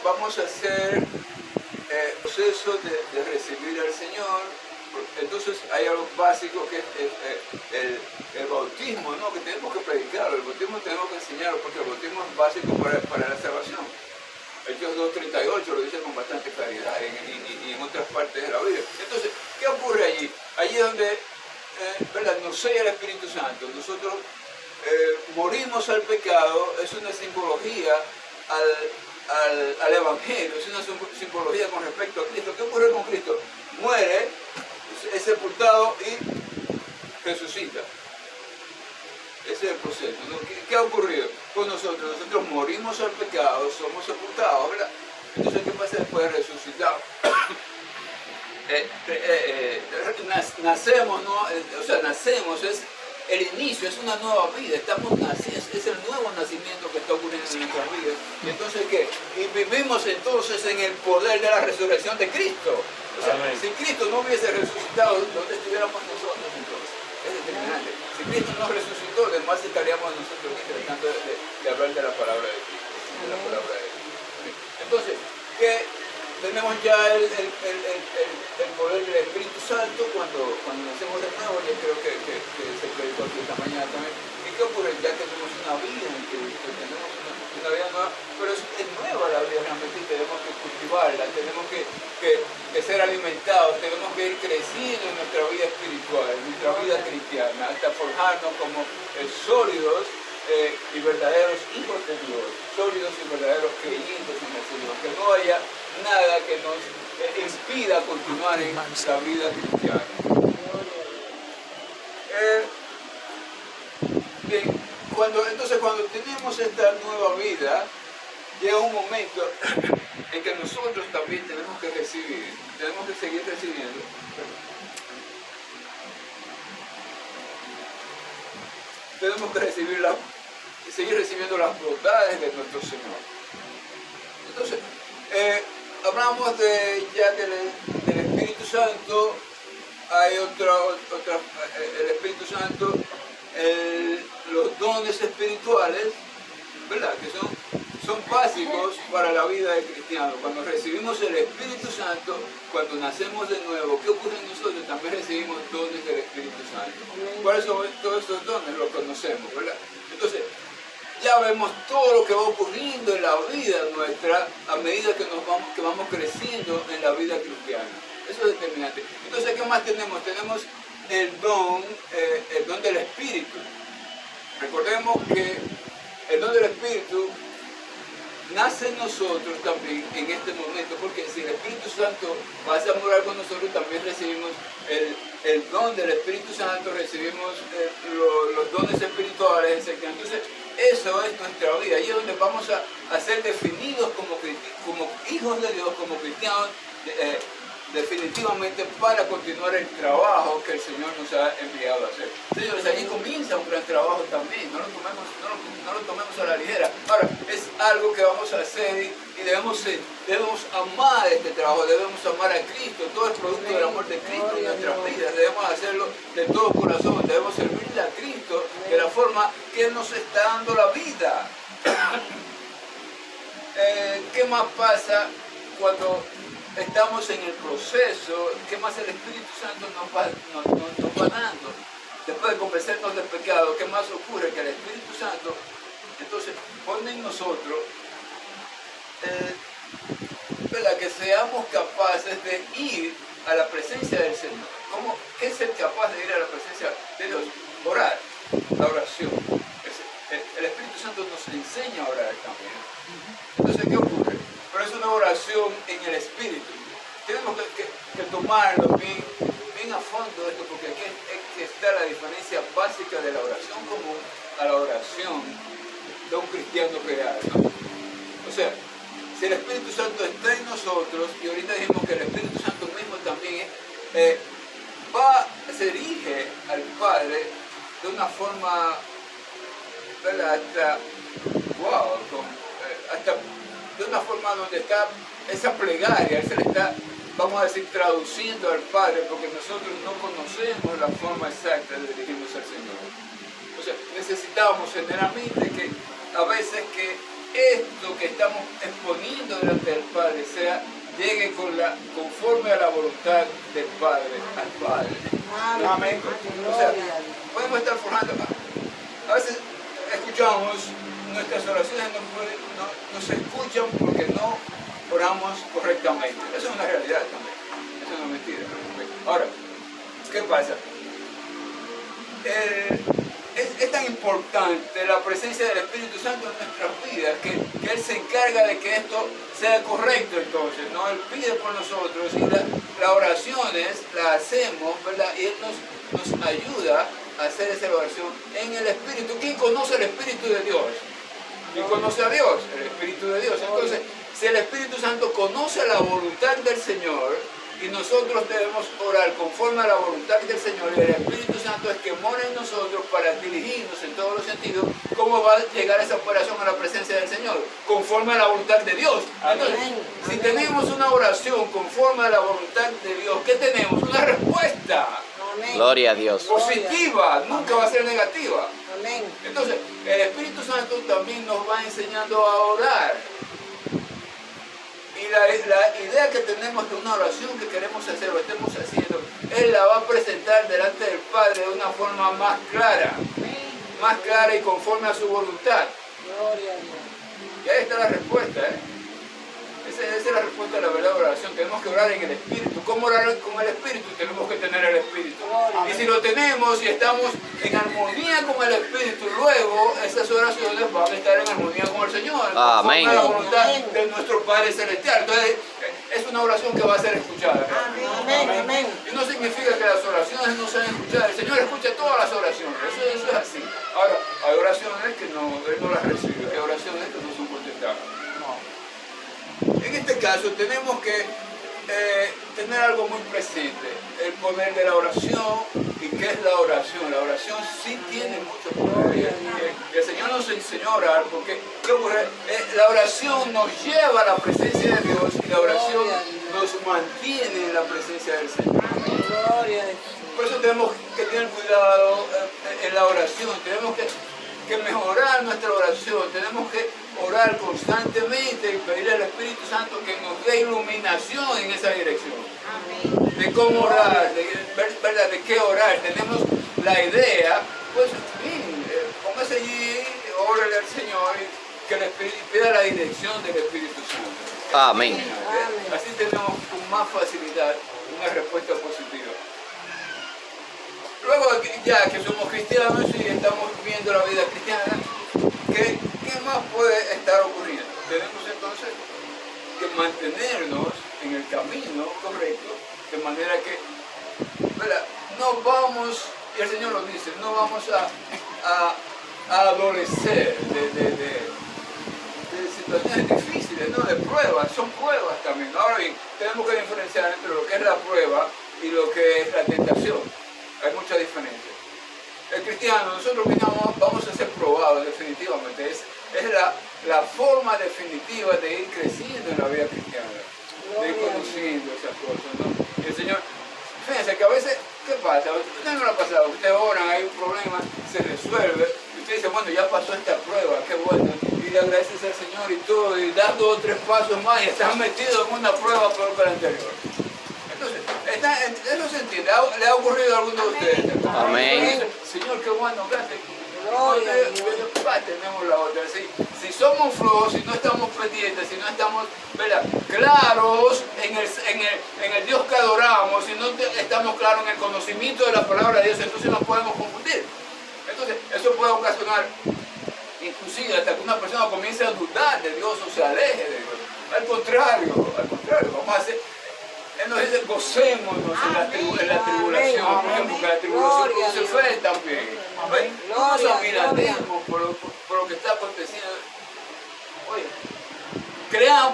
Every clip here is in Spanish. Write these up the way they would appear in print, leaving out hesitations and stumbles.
vamos a hacer proceso de recibir al Señor. Entonces hay algo básico que es el bautismo, ¿no? Que tenemos que predicarlo, el bautismo tenemos que enseñarlo, porque el bautismo es básico para la salvación. Hechos 2:38 lo dice con bastante claridad y en otras partes de la Biblia. Entonces, ¿qué ocurre allí? Allí donde nos sella el Espíritu Santo, nosotros morimos al pecado, es una simbología al Evangelio, es una simbología con respecto a Cristo. ¿Qué ocurre con Cristo? Muere, es sepultado y resucita. Ese es el proceso, ¿no? ¿Qué ha ocurrido con nosotros? Nosotros morimos al pecado, somos sepultados, ¿verdad? Entonces, ¿qué pasa después de resucitar? Nacemos, ¿no? O sea, nacemos, es el inicio, es una nueva vida, estamos naciendo, es el nuevo nacimiento que está ocurriendo en nuestras vidas. Y entonces, ¿qué? Y vivimos entonces en el poder de la resurrección de Cristo. O sea, amén. Si Cristo no hubiese resucitado, ¿dónde estuviéramos nosotros entonces? Es determinante. Si Cristo no resucitó, además estaríamos nosotros aquí tratando de hablar de la palabra de Cristo, de la palabra de Dios. Entonces, ¿qué? Tenemos ya el poder del Espíritu Santo cuando nacemos de nuevo, yo creo que se predicó aquí esta mañana también. ¿Y qué ocurre? Ya tenemos una vida en Cristo, tenemos una vida nueva, pero es nueva la vida realmente, tenemos que cultivarla, tenemos que ser alimentados, tenemos que ir creciendo en nuestra vida espiritual, en nuestra vida cristiana, hasta forjarnos como sólidos y verdaderos hijos de Dios, sólidos y verdaderos creyentes en el Señor, que no haya nada que nos impida continuar en la vida cristiana. Bien, entonces cuando tenemos esta nueva vida, llega un momento en que nosotros también tenemos que recibir, tenemos que seguir recibiendo. Tenemos que seguir recibiendo las bondades de nuestro Señor. Entonces, hablamos ya del Espíritu Santo, hay el Espíritu Santo, los dones espirituales, ¿verdad? Que son básicos para la vida del cristiano. Cuando recibimos el Espíritu Santo, cuando nacemos de nuevo, ¿qué ocurre en nosotros? También recibimos dones del Espíritu Santo. ¿Cuáles son todos estos dones? Los conocemos, ¿verdad? Entonces, ya vemos todo lo que va ocurriendo en la vida nuestra a medida que vamos creciendo en la vida cristiana. Eso es determinante. Entonces, ¿qué más tenemos? Tenemos el don del Espíritu. Recordemos que el don del Espíritu nace en nosotros también en este momento, porque si el Espíritu Santo va a morar con nosotros, también recibimos el don del Espíritu Santo, recibimos los dones espirituales, etc. Entonces, eso es nuestra vida, ahí es donde vamos a ser definidos como hijos de Dios, como cristianos, definitivamente para continuar el trabajo que el Señor nos ha enviado a hacer. Señores, allí comienza un gran trabajo también, no lo tomemos a la ligera. Ahora, es algo que vamos a hacer y debemos amar este trabajo, debemos amar a Cristo, todo es producto del amor de Cristo en nuestras vidas, debemos hacerlo de todo corazón, debemos servirle a Cristo de la forma que Él nos está dando la vida. ¿Qué más pasa cuando estamos en el proceso? ¿Qué más el Espíritu Santo nos va dando? Después de convencernos del pecado, ¿qué más ocurre? Que el Espíritu Santo entonces pone en nosotros que seamos capaces de ir a la presencia del Señor. ¿Qué es ser capaz de ir a la presencia de Dios? Orar, la oración. El Espíritu Santo nos enseña a orar también. Entonces, ¿qué ocurre? Pero es una oración en el Espíritu. Tenemos que tomarlo bien a fondo esto, porque aquí está la diferencia básica de la oración común a la oración de un cristiano real, ¿no? O sea, si el Espíritu Santo está en nosotros, y ahorita dijimos que el Espíritu Santo mismo también se dirige al Padre de una forma, ¿verdad? Hasta de una forma donde está esa plegaria, se le está, vamos a decir, traduciendo al Padre, porque nosotros no conocemos la forma exacta de dirigirnos al Señor. O sea, necesitamos generalmente que a veces que esto que estamos exponiendo delante del Padre llegue conforme a la voluntad del Padre al Padre. Amén. O sea, podemos estar forjando. A veces escuchamos nuestras oraciones, no se escuchan porque no oramos correctamente. Eso es una realidad también. Eso no es mentira. Ahora, ¿qué pasa? Es tan importante la presencia del Espíritu Santo en nuestras vidas que Él se encarga de que esto sea correcto entonces, ¿no? Él pide por nosotros y las oraciones las hacemos, ¿verdad? Y Él nos ayuda a hacer esa oración en el Espíritu. ¿Quién conoce el Espíritu de Dios? ¿Quién conoce a Dios? El Espíritu de Dios. Entonces, si el Espíritu Santo conoce la voluntad del Señor, y nosotros debemos orar conforme a la voluntad del Señor, y el Espíritu Santo es que mora en nosotros para dirigirnos en todos los sentidos, ¿cómo va a llegar esa oración a la presencia del Señor? Conforme a la voluntad de Dios. Entonces, si tenemos una oración conforme a la voluntad de Dios, ¿qué tenemos? Una respuesta. Gloria a Dios. Positiva, nunca va a ser negativa. Amén. Entonces, el Espíritu Santo también nos va enseñando a orar. Y la idea que tenemos de una oración que queremos hacer o estemos haciendo, Él la va a presentar delante del Padre de una forma más clara y conforme a su voluntad. Gloria a Dios. Y ahí está la respuesta, ¿eh? Esa es la respuesta a la verdadera oración. Tenemos que orar en el Espíritu. ¿Cómo orar con el Espíritu? Tenemos que tener el Espíritu. Y si lo tenemos y estamos en armonía con el Espíritu, luego esas oraciones van a estar en armonía con el Señor. Amén. Con la voluntad de nuestro Padre Celestial. Entonces, es una oración que va a ser escuchada. Amén. Amén. Y no significa que las oraciones no sean escuchadas. El Señor escucha todas las oraciones. Eso es así. Ahora, hay oraciones que Él no las recibe. Hay oraciones que no son contestadas. En este caso tenemos que tener algo muy presente, el poder de la oración. ¿Y qué es la oración? La oración sí tiene mucho poder. Y el Señor nos enseñó a orar porque ¿qué ocurre? La oración nos lleva a la presencia de Dios y la oración nos mantiene en la presencia del Señor. Gloria a Dios. Por eso tenemos que tener cuidado en la oración, tenemos que mejorar nuestra oración, tenemos que orar constantemente y pedirle al Espíritu Santo que nos dé iluminación en esa dirección. Amén. De cómo orar, ¿verdad? De qué orar. Tenemos la idea, pues bien, póngase allí, órale al Señor y que le pida la dirección del Espíritu Santo. Amén. Así tenemos con más facilidad una respuesta positiva. Luego, ya que somos cristianos y estamos viviendo la vida cristiana, ¿qué más puede estar ocurriendo? Tenemos entonces que mantenernos en el camino correcto, de manera que, ¿verdad? No vamos, y el Señor lo dice, no vamos a adolecer de situaciones difíciles, ¿no? De pruebas, son pruebas también. Ahora bien, tenemos que diferenciar entre lo que es la prueba y lo que es la tentación. Hay mucha diferencia. El cristiano, nosotros cristianos vamos a ser probados definitivamente. Es la forma definitiva de ir creciendo en la vida cristiana, de ir conociendo esas cosas, ¿no? Y el Señor, fíjense que a veces, ¿qué pasa? Usted no lo ha pasado, usted ora, hay un problema, se resuelve, y usted dice, bueno, ya pasó esta prueba, qué bueno, y le agradeces al Señor y todo, y das 2 o 3 pasos más y estás metido en una prueba peor que la anterior. Entonces, eso se entiende. ¿Le ha ocurrido a alguno de ustedes? Amén. Señor, qué bueno, gracias. Gloria a Dios. Tenemos la otra. Si somos flojos, si no estamos pendientes, si no estamos, ¿verdad?, claros en el Dios que adoramos, si no estamos claros en el conocimiento de la palabra de Dios, entonces nos podemos confundir. Entonces, eso puede ocasionar, inclusive, hasta que una persona comience a dudar de Dios o se aleje de Dios. Al contrario, vamos a hacer. Él nos dice, gocémonos en la tribulación, porque la tribulación produce fe también. No nos amiraremos por lo que está aconteciendo. Oye,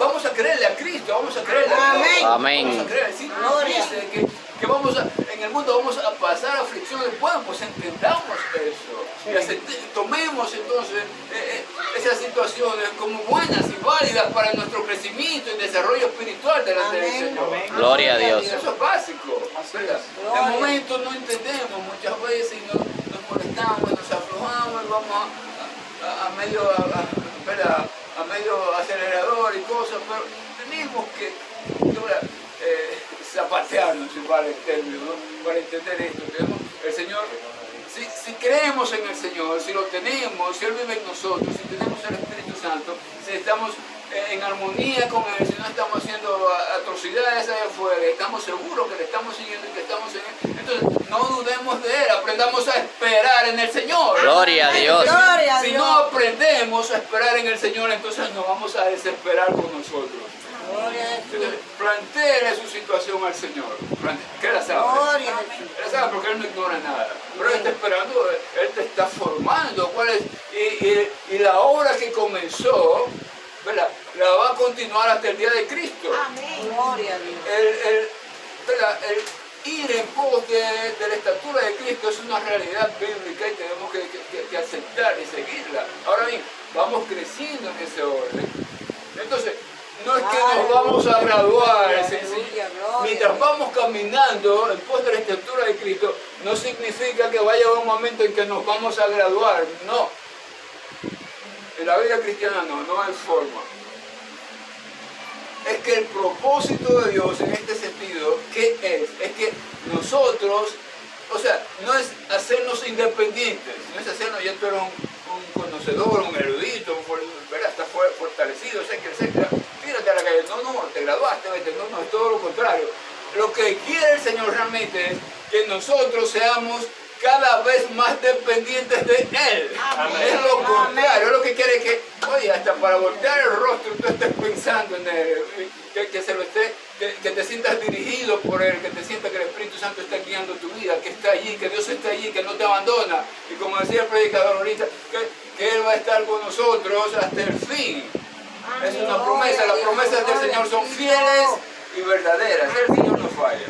vamos a creerle a Cristo, vamos a creerle a Dios. Amén. Vamos a creerle. Si nos dice que en el mundo vamos a pasar aflicciones, bueno, pues entendamos eso. Y tomemos entonces esas situaciones como buenas y válidas para nuestro crecimiento y desarrollo espiritual delante del Señor. Gloria a Dios. Eso es básico, ¿verdad? De momento no entendemos muchas veces y nos molestamos, nos aflojamos y vamos a medio, ¿verdad?, a medio acelerador y cosas, pero tenemos que zapatearnos, si vale el término, ¿no? Para entender esto. El Señor, si creemos en el Señor, si lo tenemos, si Él vive en nosotros, si tenemos el Espíritu Santo, si estamos en armonía con Él, si no estamos haciendo atrocidades allá afuera, estamos seguros que le estamos siguiendo y que estamos en Él, entonces no dudemos de Él, aprendamos a esperar en el Señor. Gloria a Dios. Gloria a Si Dios. no aprendemos a esperar en el Señor, entonces nos vamos a desesperar con nosotros. Gloria a Jesús. Entonces, plantéele su situación al Señor, que la sabe. Gloria a Jesús. Él la sabe porque Él no ignora nada. Pero Él está esperando, Él te está formando. ¿Cuál es? Y la obra que comenzó, ¿verdad? La va a continuar hasta el día de Cristo. Gloria a Dios. El ir en pos de la estatura de Cristo es una realidad bíblica y tenemos que aceptar y seguirla. Ahora bien, vamos creciendo en ese orden. Entonces, no es que nos vamos a graduar, mientras vamos caminando en pos de la estatura de Cristo, no significa que vaya a haber un momento en que nos vamos a graduar, no. En la vida cristiana no hay forma. Es que el propósito de Dios en este sentido, ¿qué es? Es que nosotros, o sea, no es hacernos independientes, no es hacernos, ya tú eres un conocedor, un erudito, ¿verdad? Estás fortalecido, etcétera. Tírate a la calle, no, te graduaste, no, es todo lo contrario. Lo que quiere el Señor realmente es que nosotros seamos cada vez más dependientes de Él. Amén. Es lo contrario, es lo que quiere que, oye, hasta para voltear el rostro tú estés pensando en Él, que te sientas dirigido por Él, que te sientas que el Espíritu Santo está guiando tu vida, que está allí, que Dios está allí, que no te abandona. Y como decía el predicador ahorita, que Él va a estar con nosotros hasta el fin. Es una promesa, las promesas del Señor son fieles y verdaderas. El Señor no falla.